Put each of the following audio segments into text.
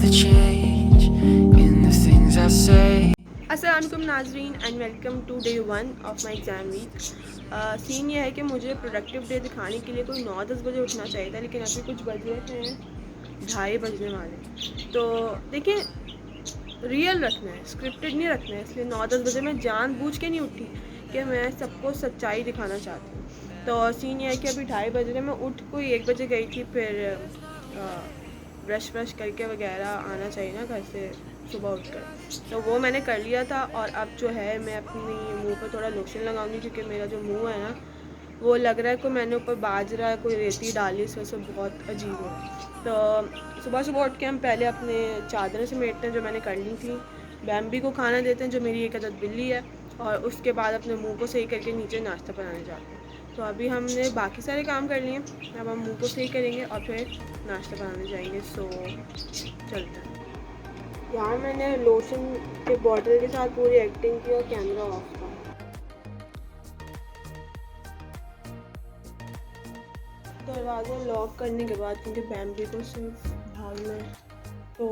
the change in the things I say. अस्सलामुअलैकुम नाजरीन and welcome to day 1 of my exam week. Scene ये है कि मुझे प्रोडक्टिव डे दिखाने के लिए कोई 9-10 बजे उठना चाहिए था, लेकिन अभी कुछ बजे हैं 2:30 बजने वाले। तो देखिए, रियल रखना है, स्क्रिप्टेड नहीं रखना है, इसलिए 9-10 बजे मैं जानबूझ के नहीं उठी कि मैं सबको सच्चाई दिखाना चाहती हूँ। तो सीन ये है कि अभी 2:30 बज रहे, मैं उठ कोई 1 बजे गई थी, फिर ब्रश व्रश करके वगैरह आना चाहिए ना घर से सुबह उठकर, तो वो मैंने कर लिया था। और अब जो है मैं अपनी मुंह पर थोड़ा लोशन लगाऊंगी, क्योंकि मेरा जो मुंह है ना वो लग रहा है कि मैंने ऊपर बाजरा है कोई रेती डाली, इस वजह से बहुत अजीब हो रहा है। तो सुबह सुबह उठ के हम पहले अपने चादरें समेटते हैं जो मैंने कर ली थी, बैम्बी को खाना देते हैं जो मेरी एक आदत बिल्ली है, और उसके बाद अपने मुँह को सही करके नीचे नाश्ता बनाने जाते हैं। तो अभी हमने बाकी सारे काम कर लिए, अब हम मुँह को सही करेंगे और फिर नाश्ता बनाने जाएंगे। सो चलते हैं। यहाँ मैंने लोशन के बॉटल के साथ पूरी एक्टिंग की और कैमरा ऑफ था। दरवाज़ा लॉक करने के बाद, क्योंकि बैम्बी को सिर्फ भागना है, तो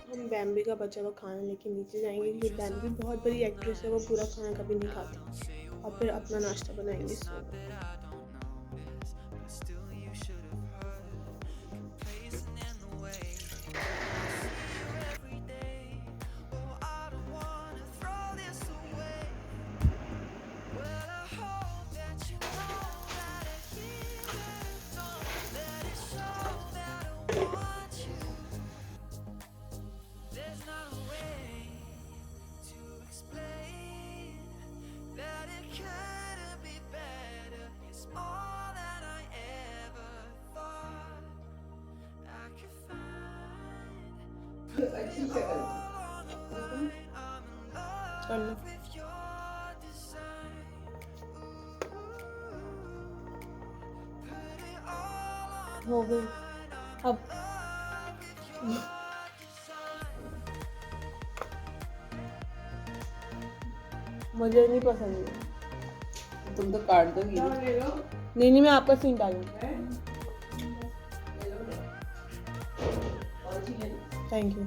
हम बैम्बी का बचा हुआ खाना लेके नीचे जाएंगे, क्योंकि बैम्बी बहुत बड़ी एक्ट्रेस है, वो पूरा खाना कभी नहीं खाती, और फिर अपना नाश्ता बनाएंगे। सो हो गई अब। मुझे नहीं पसंद है। तुम तो काट दोगी। नहीं नहीं, मैं आपका सीन डालूंगी। Thank you.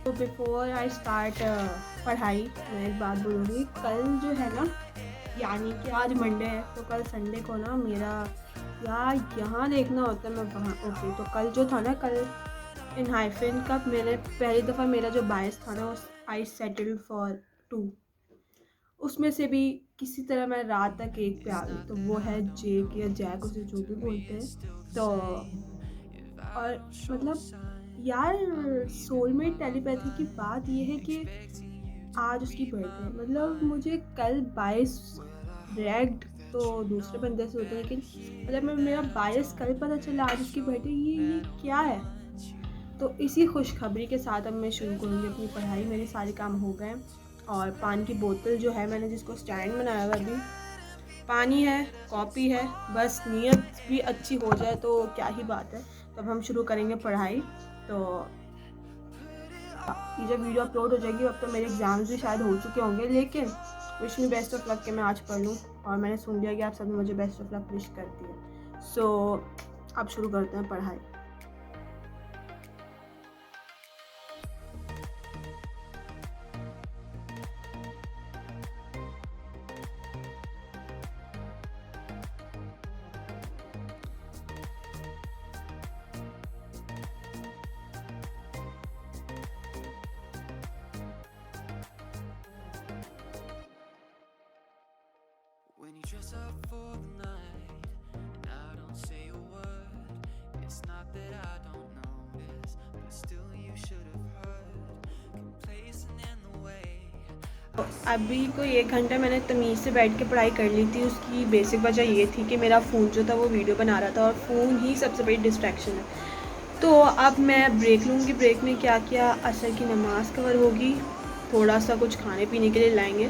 तो बिफोर आई स्टार्ट पढ़ाई, मैं एक बात बोलूँगी। कल जो है ना, यानी कि आज मंडे है, तो कल संडे को ना मेरा यार यहाँ देखना होता है, मैं वहाँ ओके। तो कल जो था ना, कल इन हाइफेन का मैंने पहली दफ़ा मेरा जो बायस था ना, उस आई सेटल्ड फॉर 2, उसमें से भी किसी तरह मैं रात तक एक पे आ गई। तो वो है जेक या जैक, उसे जो भी बोलते हैं। तो और मतलब यार, सोलमेट टेलीपैथी की बात ये है कि आज उसकी बर्थडे है। मतलब मुझे कल 22 रेग्ड तो दूसरे बंदे से होते हैं, लेकिन मतलब मैं मेरा 22 कल पता चला आज उसकी बर्थडे। ये क्या है? तो इसी खुशखबरी के साथ अब मैं शुरू करूँगी अपनी पढ़ाई। मेरे सारे काम हो गए, और पानी की बोतल जो है मैंने जिसको स्टैंड बनाया हुआ, अभी पानी है, कॉपी है, बस नीयत भी अच्छी हो जाए तो क्या ही बात है। तब हम शुरू करेंगे पढ़ाई। तो ये जब वीडियो अपलोड हो जाएगी अब तो मेरे एग्ज़ाम्स भी शायद हो चुके होंगे, लेकिन wish me best of luck कि मैं आज पढ़ लूँ। और मैंने सुन लिया कि आप सबने मुझे बेस्ट ऑफ लक विश करती है। सो अब शुरू करते हैं पढ़ाई। When you dress up for the night and I don't say a word, it's not that I don't notice, but still you should have heard. Complacent in the way. अभी कोई 1 घंटा मैंने तमीज़ से बैठ के पढ़ाई कर ली थी। उसकी बेसिक वजह ये थी कि मेरा फ़ोन जो था वो वीडियो बना रहा था, और फ़ोन ही सबसे बड़ी डिस्ट्रैक्शन है। तो अब मैं ब्रेक लूँगी। ब्रेक में क्या किया, असर की नमाज़ कवर होगी, थोड़ा सा कुछ खाने पीने के लिए लाएंगे,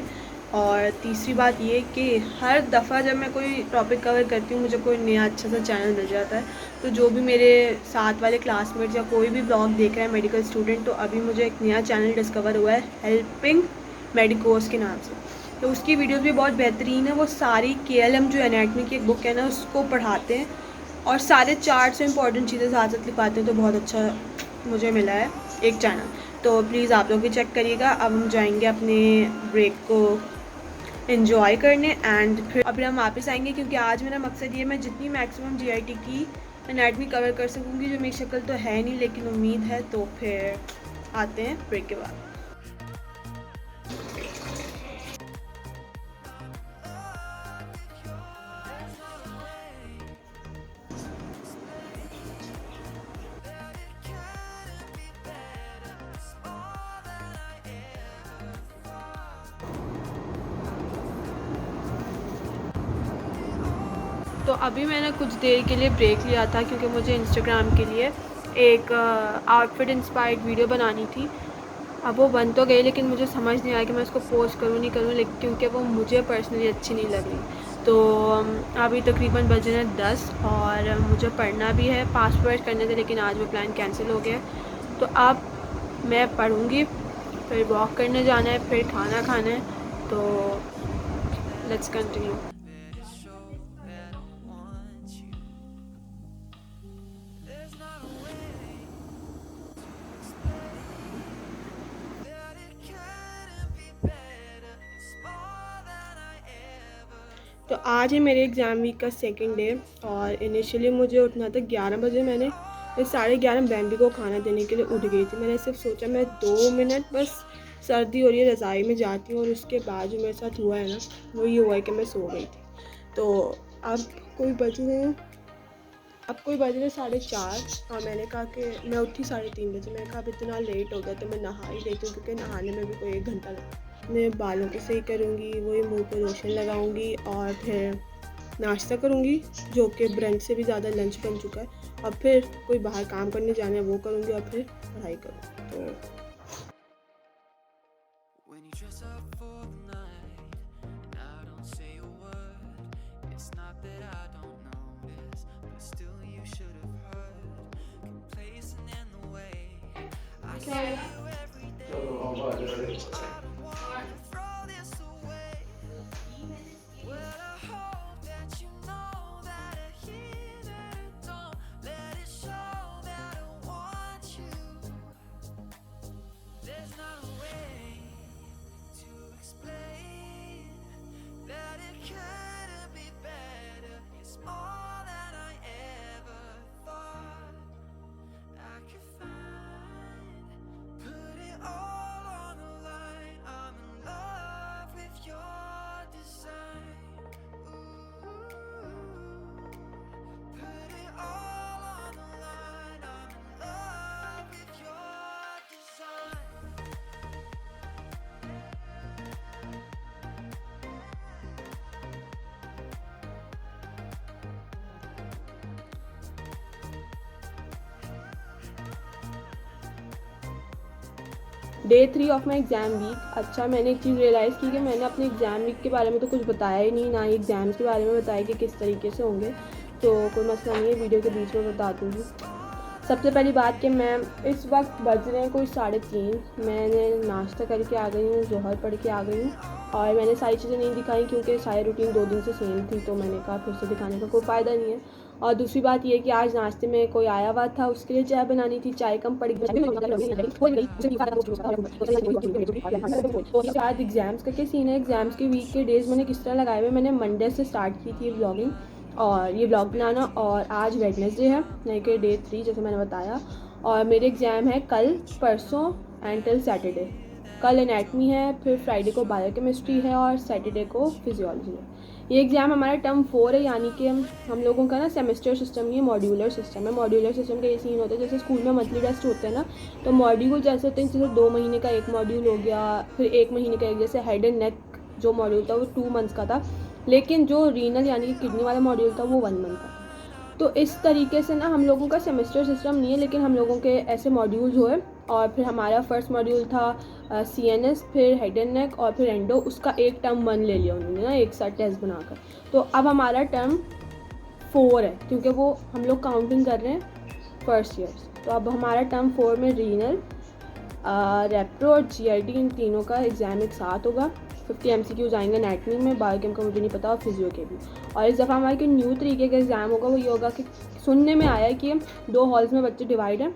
और तीसरी बात ये कि हर दफ़ा जब मैं कोई टॉपिक कवर करती हूँ मुझे कोई नया अच्छा सा चैनल मिल जाता है। तो जो भी मेरे साथ वाले क्लासमेट्स या कोई भी ब्लॉग देख रहा है मेडिकल स्टूडेंट, तो अभी मुझे एक नया चैनल डिस्कवर हुआ है, हेल्पिंग मेडिकोर्स के नाम से। तो उसकी वीडियोस भी बहुत बेहतरीन है। वो सारी KLM जो एनाटमी की एक बुक है ना उसको पढ़ाते हैं और सारे चार्ट से इंपॉर्टेंट चीज़ें साथ लिखवाते हैं। तो बहुत अच्छा मुझे मिला है एक चैनल, तो प्लीज़ आप लोग भी चेक करिएगा। अब हम जाएंगे अपने ब्रेक को एंजॉय करने एंड फिर अभी हम वापस आएंगे, क्योंकि आज मेरा मकसद ये मैं जितनी मैक्सिमम GIT की एनाटमी कवर कर सकूँगी। जो मेरी शक्ल तो है नहीं लेकिन उम्मीद है। तो फिर आते हैं ब्रेक के बाद। तो अभी मैंने कुछ देर के लिए ब्रेक लिया था क्योंकि मुझे इंस्टाग्राम के लिए एक आउटफिट इंस्पायर्ड वीडियो बनानी थी। अब वो बन तो गई लेकिन मुझे समझ नहीं आया कि मैं उसको पोस्ट करूँ नहीं करूँ, लेकिन क्योंकि वो मुझे पर्सनली अच्छी नहीं लग रही। तो अभी तकरीबन बजे हैं 10 और मुझे पढ़ना भी है, पासवर्ड करने थे लेकिन आज वो प्लान कैंसिल हो गया। तो अब मैं पढ़ूँगी, फिर वॉक करने जाना है, फिर खाना खाना है। तो लेट्स कंटिन्यू। तो आज है मेरे एग्ज़ाम वीक का सेकंड डे और इनिशियली मुझे उठना था 11 बजे। मैंने 11:30 बैम्बी को खाना देने के लिए उठ गई थी। मैंने सिर्फ सोचा मैं 2 मिनट बस सर्दी हो रही है रज़ाई में जाती हूँ, और उसके बाद जो मेरे साथ हुआ है ना वो ये हुआ है कि मैं सो गई थी। तो अब कोई बज रहे हैं 4:30 और मैंने कहा कि मैं उठी 3:30 बजे। मैंने कहा अब इतना लेट हो गया तो मैं नहा ही लेती हूँ, क्योंकि नहाने में भी कोई 1 घंटा लगता है। मैं बालों को सही करूँगी, वही मुंह पे लोशन लगाऊँगी और फिर नाश्ता करूँगी, जो कि ब्रंच से भी ज़्यादा लंच बन चुका है। और फिर कोई बाहर काम करने जाना है वो करूँगी और फिर पढ़ाई करूँगी। तो When you dress up for the night and I don't say a word, it's not that I don't notice, but still you should have heard. Complacent in the way I see you every day. I don't wanna throw this away. Well, I hope that you know that I hear that I don't let it show that I want you. There's not a way to explain that it couldn't be better. It's more than I ever thought I could find. Put it all on the line. I'm in love with your design. Ooh. Put it all on the line. I'm in love with your design. Day 3 of my exam week. अच्छा, मैंने एक चीज़ realise की कि मैंने अपने exam week के बारे में तो कुछ बताया ही नहीं, ना ही एग्ज़ाम्स के बारे में बताया कि किस तरीके से होंगे। तो कोई मसला नहीं है, वीडियो के बीच में बता दूँगी। सबसे पहली बात कि मैं इस वक्त बज रहे हैं कोई 3:30, मैंने नाश्ता करके आ गई हूँ, ज़ोहर पढ़ के आ गई हूँ और मैंने सारी चीज़ें नहीं दिखाई क्योंकि सारी रूटीन 2 दिन से सेम थी। तो मैंने कहा फिर से दिखाने का कोई फ़ायदा नहीं है। और दूसरी बात ये कि आज नाश्ते में कोई आया हुआ था, उसके लिए चाय बनानी थी, चाय कम पड़ गई। आज एग्ज़ाम्स का क्या सीन है, एग्ज़ाम्स के वीक के डेज़ मैंने किस तरह लगाए हुए। मैंने मंडे से स्टार्ट की थी व्लॉगिंग और ये व्लॉग बनाना, और आज वेडनेसडे है यानी कि डे 3 जैसे मैंने बताया। और मेरे एग्ज़ाम है कल, परसों एंड टिल सैटरडे। कल एनाटमी है, फिर फ्राइडे को बायोकेमिस्ट्री है और सैटरडे को फिजियोलॉजी है। ये एग्ज़ाम हमारा टर्म 4 है, यानी कि हम लोगों का ना सेमेस्टर सिस्टम, ये मॉड्यूलर सिस्टम है। मॉड्यूलर सिस्टम का ये सीन होता है जैसे स्कूल में मंथली टेस्ट होते हैं ना, तो मॉड्यूल जैसे होते हैं, जैसे 2 महीने का एक मॉड्यूल हो गया, फिर 1 महीने का एक, जैसे हेड एंड नेक जो मॉड्यूल था वो 2 मंथ्स का था, लेकिन जो रीनल यानी कि किडनी वाला मॉड्यूल था वो 1 मंथ का। तो इस तरीके से ना हम लोगों का सेमेस्टर सिस्टम नहीं है, लेकिन हम लोगों के ऐसे मॉड्यूल्स हुए। और फिर हमारा फर्स्ट मॉड्यूल था CNS, फिर हेड एंड नेक और फिर एंडो। उसका एक टर्म 1 ले लिया उन्होंने ना, एक साथ टेस्ट बनाकर। तो अब हमारा टर्म 4 है, क्योंकि वो हम लोग काउंटिंग कर रहे हैं फर्स्ट ईयर्स। तो अब हमारा टर्म 4 में रीनल, रेप्रो और GIT इन तीनों का एग्ज़ाम एक साथ होगा। 50 MCQs आएंगे एनाटमी में, बायोकेम का मुझे नहीं पता, और फिजियो के भी। और इस दफ़ा हमारे न्यू तरीके का एग्ज़ाम होगा, वो ये होगा कि सुनने में आया है कि 2 हॉल्स में बच्चे डिवाइड हैं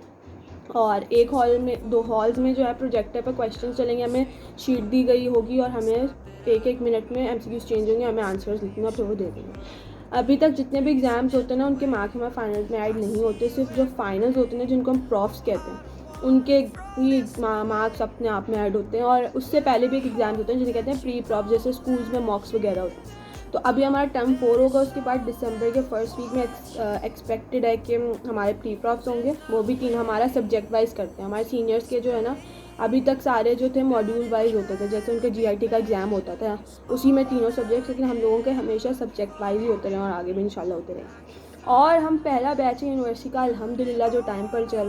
और एक हॉल में 2 हॉल्स में जो है प्रोजेक्टर पर क्वेश्चन चलेंगे, हमें शीट दी गई होगी और हमें 1-1 मिनट में MCQs चेंज होंगे, हमें आंसर्स लिखने और फिर वो दे देंगे। अभी तक जितने भी एग्ज़ाम्स होते हैं ना उनके मार्क्स हमारे फाइनल्स में ऐड नहीं होते, सिर्फ जो फाइनल्स होते हैं जिनको हम प्रॉफ्स कहते हैं उनके ही मार्क्स अपने आप में ऐड होते हैं। और उससे पहले भी एक एग्ज़ाम होते हैं जिन्हें कहते हैं प्री प्रॉफ, जैसे स्कूल्स में मॉक्स वगैरह होते हैं। तो अभी हमारा टर्म 4 होगा, उसके बाद दिसंबर के फर्स्ट वीक में एक्सपेक्टेड है कि हमारे प्री प्रॉफ्स होंगे, वो भी 3 हमारा सब्जेक्ट वाइज करते हैं। हमारे सीनियर्स के जो है ना अभी तक सारे जो थे मॉड्यूल वाइज होते थे, जैसे उनके GIT का एग्ज़ाम होता था उसी में तीनों सब्जेक्ट, लेकिन हम लोगों के हमेशा सब्जेक्ट वाइज ही होते रहे और आगे भी इंशाल्लाह होते रहे। और हम पहला बैच है यूनिवर्सिटी का अल्हम्दुलिल्लाह जो टाइम पर चल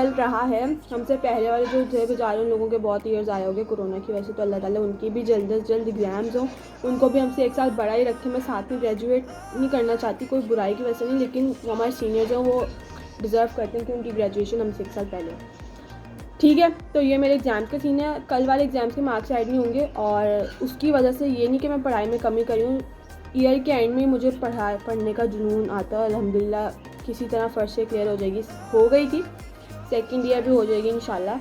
रहा है। हमसे पहले वाले जो थे बेचारे उन लोगों के बहुत ईयर्स आए होंगे कोरोना की वजह से, तो अल्लाह ताला उनकी भी जल्द से जल्द एग्ज़ाम्स हों, उनको भी हमसे 1 साल बड़ा ही रखें। मैं साथ में ग्रेजुएट नहीं करना चाहती, कोई बुराई की वजह से नहीं, लेकिन वो हमारे सीनियर्स हैं वो डिज़र्व करते हैं कि उनकी ग्रेजुएशन हमसे 1 साल पहले हो। ठीक है, तो ये मेरे एग्ज़ाम के सीन है। कल वाले एग्ज़ाम्स के मार्क्स ऐड नहीं होंगे और उसकी वजह से ये नहीं कि मैं पढ़ाई में कमी करी हूँ, ईयर के एंड में मुझे पढ़ने का जुनून आता है। अल्हम्दुलिल्लाह किसी तरह फर्स्ट ईयर क्लियर हो गई थी, सेकंड ईयर भी हो जाएगी इंशाल्लाह।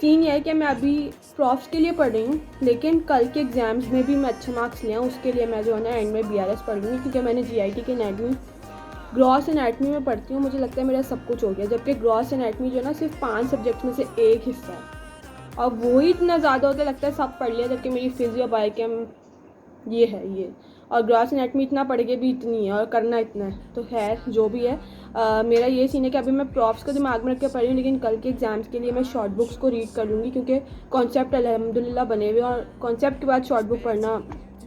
सीन ये है कि मैं अभी प्रॉफ्स के लिए पढ़ रही हूँ, लेकिन कल के एग्ज़ाम्स में भी मैं अच्छे मार्क्स ले आऊँ उसके लिए मैं जो है ना एंड में BRS पढ़ लूँगी, क्योंकि मैंने GIT के एनाटमी ग्रॉस एनाटमी में पढ़ती हूँ। मुझे लगता है मेरा सब कुछ हो गया, जबकि ग्रॉस एनाटमी जो है ना सिर्फ 5 सब्जेक्ट्स में से एक हिस्सा है और वो ही इतना ज़्यादा होता है, लगता है सब पढ़ लिया, जबकि मेरी फिजियो बायोकेम ये है और ग्रॉस एनाटमी इतना पढ़ के भी इतनी है और करना इतना है। तो खैर जो भी है, मेरा ये सीन है कि अभी मैं प्रॉफ्स को दिमाग में रख के पढ़ रही हूँ, लेकिन कल के एग्ज़ाम्स के लिए मैं शॉर्ट बुक्स को रीड कर लूँगी, क्योंकि कॉन्सेप्ट अल्हम्दुलिल्लाह बने हुए और कॉन्सेप्ट के बाद शॉर्ट बुक पढ़ना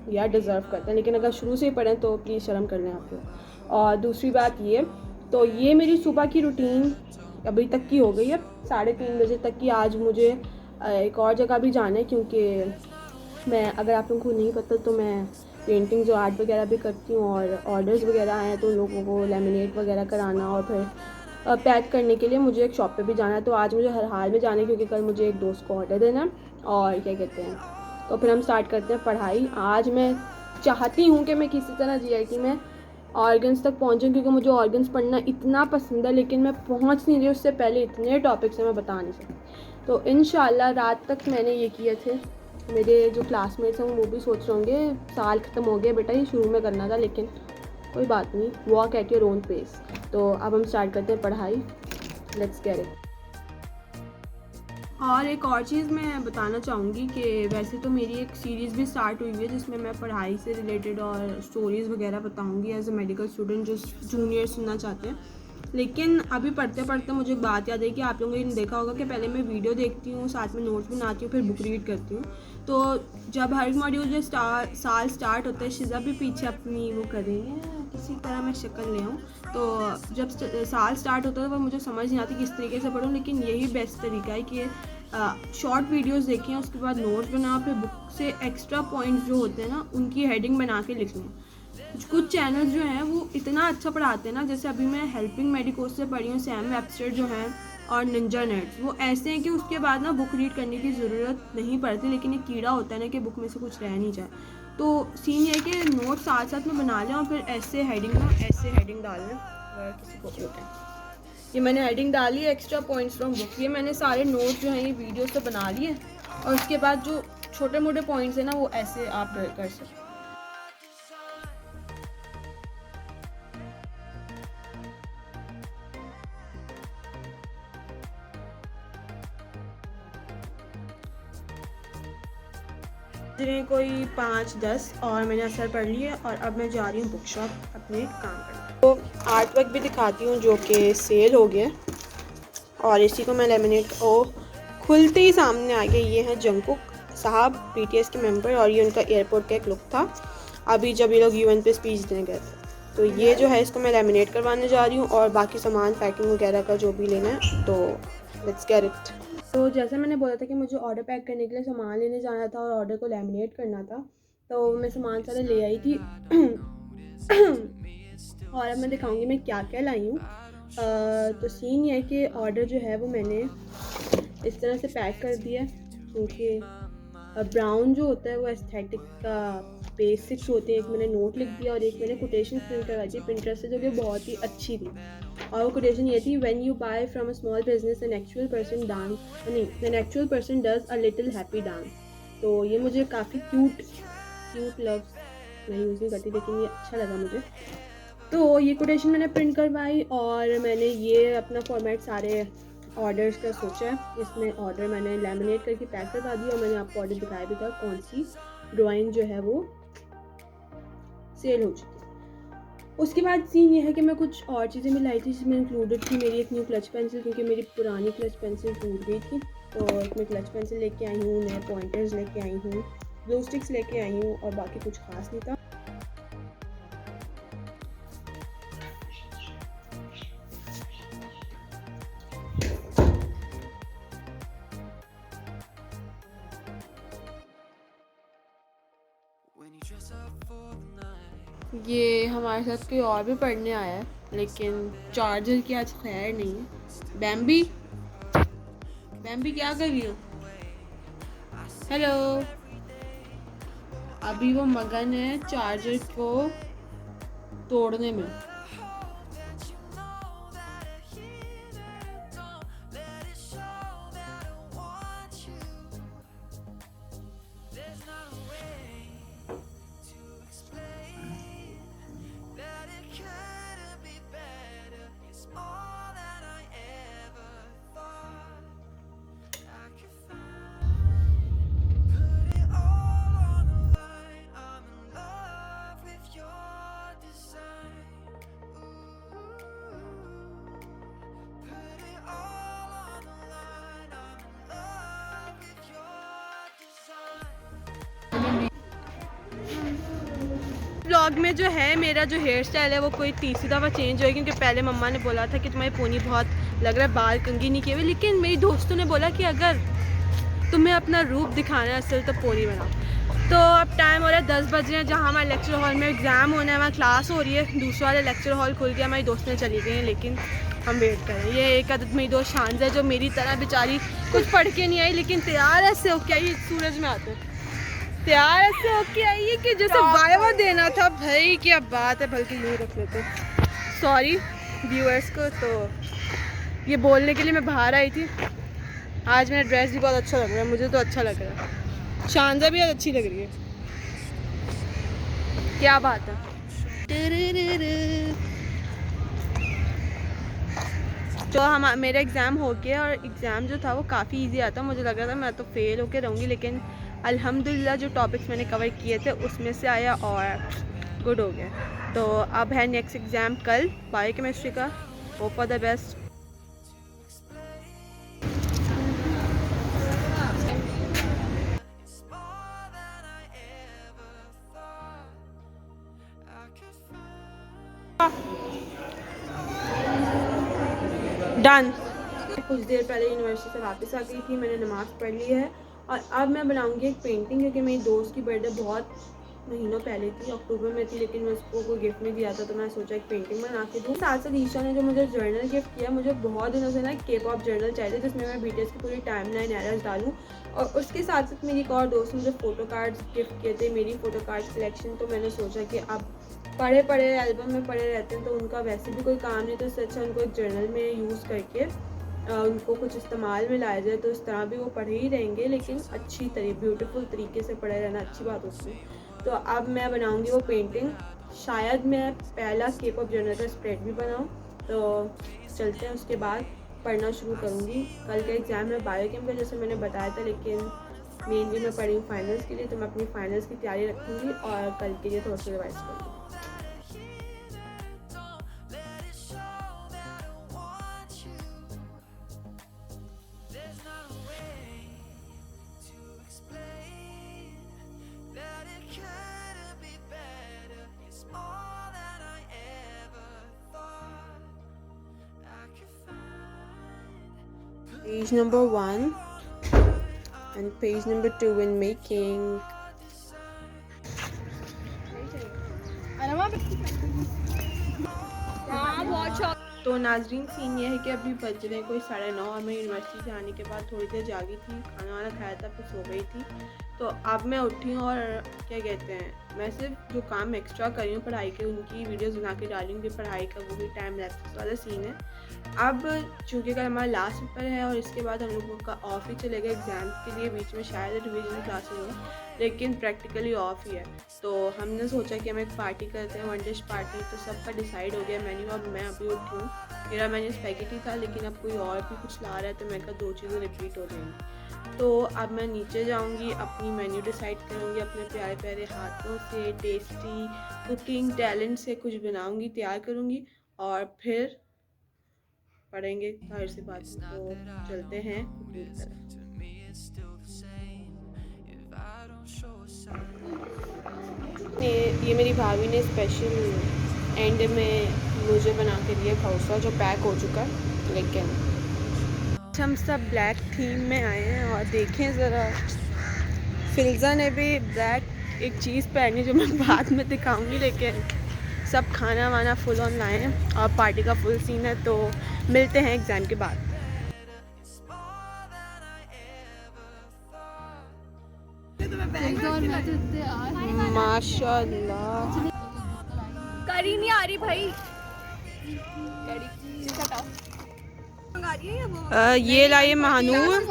यार डिज़र्व करते हैं, लेकिन अगर शुरू से ही पढ़ें तो प्लीज़ शर्म कर लें आप लोग। और दूसरी बात ये, तो ये मेरी सुबह की रूटीन अभी तक की हो गई है 3:30 बजे तक की। आज मुझे एक और जगह भी जाना है, क्योंकि मैं, अगर आप लोगों को नहीं पता तो मैं पेंटिंग्स और आर्ट वगैरह भी करती हूँ और ऑर्डर्स वगैरह आए हैं तो लोगों को लेमिनेट वगैरह कराना और फिर पैक करने के लिए मुझे एक शॉप पे भी जाना है। तो आज मुझे हर हाल में जाना है, क्योंकि कल मुझे एक दोस्त को ऑर्डर देना है और क्या कहते हैं, तो फिर हम स्टार्ट करते हैं पढ़ाई। आज मैं चाहती हूँ कि मैं किसी तरह GIT में ऑर्गन्स तक पहुँचूँ, क्योंकि मुझे ऑर्गन्स पढ़ना इतना पसंद है, लेकिन मैं पहुँच नहीं रही, उससे पहले इतने टॉपिक्स हैं मैं बता नहीं सकती। तो इंशाल्लाह रात तक मैंने ये किए थे। मेरे जो क्लासमेट्स हैं वो भी सोच रहे होंगे साल ख़त्म हो गया बेटा, ये शुरू में करना था, लेकिन कोई बात नहीं, walk at your own pace. तो अब हम स्टार्ट करते हैं पढ़ाई, लेट्स गेट इट। और एक और चीज़ मैं बताना चाहूँगी कि वैसे तो मेरी एक सीरीज़ भी स्टार्ट हुई है जिसमें मैं पढ़ाई से रिलेटेड और स्टोरीज़ वगैरह बताऊँगी एज अ मेडिकल स्टूडेंट जो जूनियर सुनना चाहते हैं। लेकिन अभी पढ़ते पढ़ते मुझे एक बात याद है कि आप लोगों ने देखा होगा कि पहले मैं वीडियो देखती हूँ, साथ में नोट्स बनाती हूँ, फिर बुक रीड करती हूँ। तो जब हर मॉड्यूल जो साल स्टार्ट होता है, शिज़ा भी पीछे अपनी वो कर रही है, किसी तरह मैं शक्ल ले आऊँ। तो जब साल स्टार्ट होता है तो मुझे समझ नहीं आती किस तरीके से पढूं, लेकिन यही बेस्ट तरीका है कि शॉर्ट वीडियोस देखें, उसके बाद नोट्स बनाओ, फिर बुक से एक्स्ट्रा पॉइंट्स जो होते हैं ना उनकी हेडिंग बना के लिख लें। कुछ चैनल्स जो हैं वो इतना अच्छा पढ़ाते हैं ना, जैसे अभी मैं हेल्पिंग मेडिकोस से पढ़ी हूँ, सैम वेबस्टर जो हैं और निंजा नेट्स, वो ऐसे हैं कि उसके बाद ना बुक रीड करने की ज़रूरत नहीं पड़ती, लेकिन एक कीड़ा होता है ना कि बुक में से कुछ रह नहीं जाए। तो सीन ये है कि नोट साथ साथ में बना लें और फिर ऐसे हेडिंग डाल लें। अगर किसी को होता है, ये मैंने हेडिंग डाली है एक्स्ट्रा पॉइंट्स फ्रॉम बुक, ये मैंने सारे नोट जो हैं ये वीडियो से बना लिए और उसके बाद जो छोटे मोटे पॉइंट्स हैं ना वो ऐसे आप कर सकते हैं। जिन्हें कोई 5-10 और मैंने असर पढ़ लिया और अब मैं जा रही हूँ बुक शॉप अपने काम करने। तो आर्ट वर्क भी दिखाती हूँ जो कि सेल हो गया और इसी को मैं लेमिनेट खुलते ही सामने आ गया। ये हैं जंगकुक साहब, BTS के मेंबर, और ये उनका एयरपोर्ट का एक लुक था अभी जब ये लोग UN पे स्पीच देने गए थे। तो ये जो है इसको मैं लेमिनेट करवाने जा रही हूँ और बाकी सामान पैकिंग वगैरह का जो भी लेना है, तो लेट्स गेट इट। तो जैसे मैंने बोला था कि मुझे ऑर्डर पैक करने के लिए सामान लेने जाना था और ऑर्डर को लैमिनेट करना था, तो मैं सामान सारे ले आई थी और अब मैं दिखाऊंगी मैं क्या क्या लाई हूँ। तो सीन ये है कि ऑर्डर जो है वो मैंने इस तरह से पैक कर दिया, क्योंकि ब्राउन जो होता है वो एस्थेटिक का बेसिक्स होते हैं, एक मैंने नोट लिख दिया और एक मैंने कोटेशन प्रिंट करवाई थी पिंटरेस्ट से, जो कि बहुत ही अच्छी थी। और वो कोटेशन ये थी, when you buy from a small business an actual person dance नहीं an actual person does a little happy dance. तो ये मुझे काफ़ी क्यूट लव्स मैं यूज़ नहीं करती लेकिन ये अच्छा लगा मुझे। तो ये कोटेशन मैंने प्रिंट करवाई और मैंने ये अपना फॉर्मेट सारे ऑर्डर्स का सोचा है। इसमें ऑर्डर मैंने लैमिनेट करके पैक करवा दिया और मैंने आपको ऑर्डर दिखाया भी था कौन सी ड्राइंग जो है वो सेल हो चुकी है। उसके बाद सीन ये है कि मैं कुछ और चीज़ें भी लाई थी जिसमें इंक्लूडेड थी मेरी एक न्यू क्लच पेंसिल, क्योंकि मेरी पुरानी क्लच पेंसिल टूट गई थी। तो मैं क्लच पेंसिल लेके आई हूँ, नए पॉइंटर्स लेके आई हूँ, ग्लू स्टिक्स लेके आई हूँ और बाकी कुछ खास नहीं था। When you dress up for the night. ये हमारे साथ कोई और भी पढ़ने आया है लेकिन चार्जर की आज खैर नहीं है। बैम्बी क्या कर रही हो? हेलो। अभी वो मगन है चार्जर को तोड़ने में। व्लॉग में जो है मेरा जो हेयर स्टाइल है वो कोई तीसरी दफ़ा चेंज हुआ, क्योंकि पहले मम्मा ने बोला था कि तुम्हारी पोनी बहुत लग रहा है, बाल कंघी नहीं किए हुए, लेकिन मेरी दोस्तों ने बोला कि अगर तुम्हें अपना रूप दिखाना है असल तो पोनी बनाओ। तो अब टाइम हो रहा है 10 बज रहे हैं, जहाँ हमारे लेक्चर हॉल में एग्ज़ाम होना है, वहाँ क्लास हो रही है, दूसरा वाले लेक्चर हॉल खुल गया, हमारी दोस्तें चली गई हैं लेकिन हम वेट करें। ये एक आदत मेरी दोस्त शांत है जो मेरी तरह बेचारी कुछ पढ़ के नहीं आई लेकिन तैयार ऐसे होके आई, सूरज में आते तैयार ऐसे होके आई है कि जैसे वाइवा देना था। भाई क्या बात है, बल्कि यूँ रख लेते, सॉरी व्यूअर्स को। तो ये बोलने के लिए मैं बाहर आई थी। आज मेरा ड्रेस भी बहुत अच्छा लग रहा है, मुझे तो अच्छा लग रहा है, शानदार भी आज अच्छी लग रही है, क्या बात है। तो हम मेरा एग्ज़ाम हो गया और एग्ज़ाम जो था वो काफ़ी इजी आता, मुझे लग रहा था मैं तो फेल होके रहूँगी, लेकिन अल्हम्दुलिल्लाह जो टॉपिक्स मैंने कवर किए थे उसमें से आया और गुड हो गया। तो अब है नेक्स्ट एग्ज़ाम कल बायोकेमिस्ट्री का, hope for the best. Done. कुछ देर पहले यूनिवर्सिटी से वापस आ गई थी, मैंने नमाज़ पढ़ ली है और अब मैं बनाऊंगी एक पेंटिंग, क्योंकि मेरी दोस्त की बर्थडे बहुत महीनों पहले थी, अक्टूबर में थी, लेकिन मैं उसको कोई गिफ्ट नहीं दिया था, तो मैं सोचा एक पेंटिंग बना के दूँ। साथ साथ ईशा ने जो मुझे जर्नल गिफ्ट किया, मुझे बहुत दिनों से ना के पॉप जर्नल चाहिए जिसमें मैं BTS की पूरी टाइमलाइन एरर्स डालूँ, और उसके साथ साथ मेरी एक और दोस्त ने मुझे फ़ोटो कार्ड्स गिफ्ट किए थे, मेरी फ़ोटो कार्ड्स कलेक्शन। तो मैंने सोचा कि अब पड़े एल्बम में पड़े रहते हैं तो उनका वैसे भी कोई काम नहीं, तो इससे अच्छा उनको एक जर्नल में यूज़ करके उनको कुछ इस्तेमाल में लाया जाए, तो इस तरह भी वो पढ़े ही रहेंगे, लेकिन अच्छी ब्यूटीफुल तरीके से पढ़े रहना अच्छी बात होती है। तो अब मैं बनाऊंगी वो पेंटिंग, शायद मैं पहला के पॉप जर्नल का स्प्रेड भी बनाऊं। तो चलते हैं, उसके बाद पढ़ना शुरू करूँगी। कल का एग्ज़ाम है बायोकेम का, जैसे मैंने बताया था, लेकिन मेनली मैं पढ़ी हूँ फाइनल्स के लिए, तो मैं अपनी फाइनल्स की तैयारी रखूँगी और कल के लिए थोड़ा सा रिवाइज करूँगी। Page number 1 and page number 2 in making. तो नाजरीन सीन ये है कि अभी बज रहे कोई 9:30 और मैं यूनिवर्सिटी से आने के बाद थोड़ी देर जागी थी, खाना वाना खाया था, फिर सो गई थी। तो अब मैं उठी हूँ और क्या कहते हैं, मैं सिर्फ जो काम एक्स्ट्रा कर रही हूँ पढ़ाई के उनकी वीडियोस बना के डालूँगी। पढ़ाई का वो भी टाइम लैप्स वाला सीन है। अब चूँकि कल हमारा लास्ट पेपर है और इसके बाद हम लोगों का ऑफ ही चलेगा एग्ज़ाम के लिए, बीच में शायद रिवीजन क्लासेस हो, लेकिन प्रैक्टिकली ऑफ ही है। तो हमने सोचा कि हम एक पार्टी करते हैं, वन डिश पार्टी। तो सबका डिसाइड हो गया मेन्यू। अब मैं अभी उठी हूँ, मेरा मेन्यू स्पैगेटी था लेकिन अब कोई और भी कुछ ला रहा है, तो मैं कहा 2 चीज़ें रिपीट हो जाएंगी। तो अब मैं नीचे जाऊंगी, अपनी मेन्यू डिसाइड करूंगी, अपने प्यारे प्यारे हाथों से टेस्टी कुकिंग टैलेंट से कुछ बनाऊंगी, तैयार करूंगी और फिर पढ़ेंगे बाहर से बात। तो चलते हैं कुकिंग की तरफ। To me it's still the same if I don't show a sign. ये मेरी भाभी ने स्पेशल एंड में मुझे बना के दिया खौसा, जो पैक हो चुका है। लेकिन हम सब ब्लैक थीम में आए हैं और देखें ज़रा, फिल्ज़ा ने भी ब्लैक एक चीज़ पहनी जो मैं बाद में दिखाऊंगी। लेकिन सब खाना वाना फुल ऑन लाए हैं और पार्टी का फुल सीन है। तो मिलते हैं एग्ज़ाम के बाद। माशाल्लाह करी नहीं आ रही भाई। ये लाई महानूर,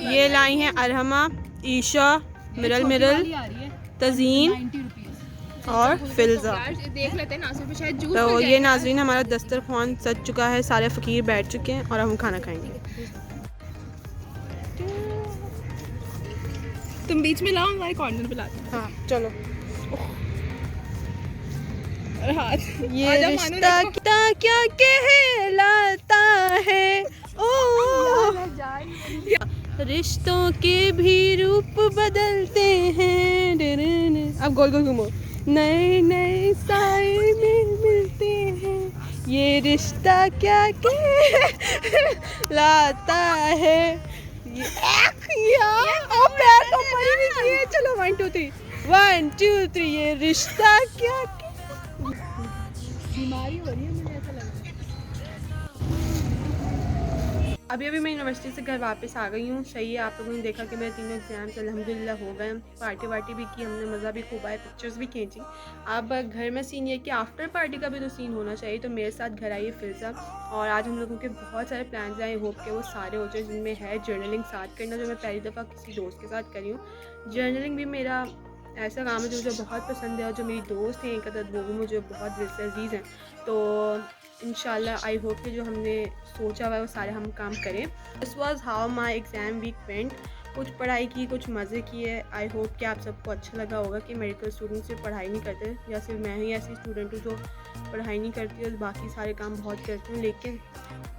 ये लाई हैं अरहमा, ईशा, मिरल, तज़ीन और फिल्ज़ा। देख लेते हैं नासिर पे शायद जूस तो ये नाज़रीन हमारा दस्तरखान सज चुका है, सारे फ़कीर बैठ चुके हैं और हम खाना खाएंगे। तुम बीच में लाओ, हमारे कॉर्नर पे लाते हैं। हाँ चलो। और हाथ ये आजा रिश्ता मानो क्या कहलाता है, ओ रिश्तों के भी रूप बदलते हैं। अब गोल गोल घूमो। नए नए साए में मिलते हैं, ये रिश्ता क्या कहलाता है। और पैर तो ऊपर ही नहीं किए। चलो 1 2 3 1 2 3। ये रिश्ता क्या बीमारी हो रही है, मुझे ऐसा लग रहा है। अभी मैं यूनिवर्सिटी से घर वापस आ गई हूँ। सही है, आप लोगों ने देखा कि मेरे 3 एग्जाम्स अल्हम्दुलिल्लाह हो गए। पार्टी वार्टी भी की हमने, मज़ा भी खूब आया, पिक्चर्स भी खींची। अब घर में सीन ये कि आफ्टर पार्टी का भी तो सीन होना चाहिए। तो मेरे साथ घर आई है फिल्ज़ा और आज हम लोगों के बहुत सारे प्लान्स आए। होप के वो सारे हो जाए, जिनमें है जर्नलिंग साथ करना, जो मैं पहली दफ़ा किसी दोस्त के साथ करी हूँ। जर्नलिंग भी मेरा ऐसा काम है जो मुझे बहुत पसंद है और जो मेरी दोस्त हैं एक अदद, वो भी मुझे बहुत दिल से अजीज़ हैं। तो इंशाल्लाह आई होप कि जो हमने सोचा हुआ है वो सारे हम काम करें। This was how my exam week went. कुछ पढ़ाई की, कुछ मज़े किए। आई होप कि आप सबको अच्छा लगा होगा कि मेडिकल स्टूडेंट सिर्फ पढ़ाई नहीं करते, या सिर्फ मैं ही ऐसी स्टूडेंट हूँ जो पढ़ाई नहीं करती और बाकी सारे काम बहुत करती हूँ। लेकिन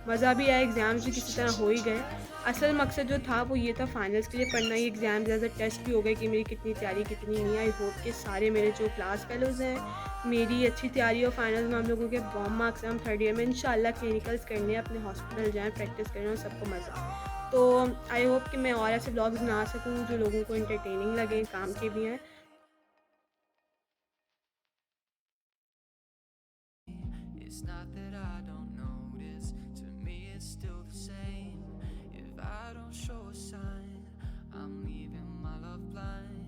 मज़ा भी आया, एग्ज़ाम्स भी किसी तरह हो ही गए। असल मकसद जो था वो ये था फाइनल्स के लिए पढ़ना। ही एग्ज़ाम एज अ टेस्ट भी हो गए कि मेरी कितनी तैयारी कितनी नहीं। आई होप कि सारे मेरे जो क्लास फेलोज़ हैं, मेरी अच्छी तैयारी और फाइनल में हम लोगों के बॉम मार्क्स हैं। हम 3rd ईयर में इंशाल्लाह क्लिनिकल्स करने, अपने हॉस्पिटल जाएँ, प्रैक्टिस करें और सबको मज़ा। तो आई होप कि मैं और ऐसे ब्लॉग्स बना सकूँ जो लोगों को इंटरटेनिंग लगे, काम के भी हैं। It's not that I don't notice, to me it's still the same. If I don't show a sign, I'm leaving my love blind,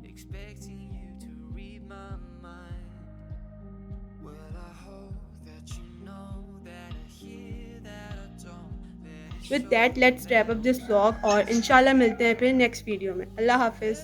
expecting you to read my mind. Well, I hope that you know that I hear that I don't. With that let's wrap up this vlog और इंशाल्लाह मिलते हैं फिर next video में। अल्लाह हाफिज़।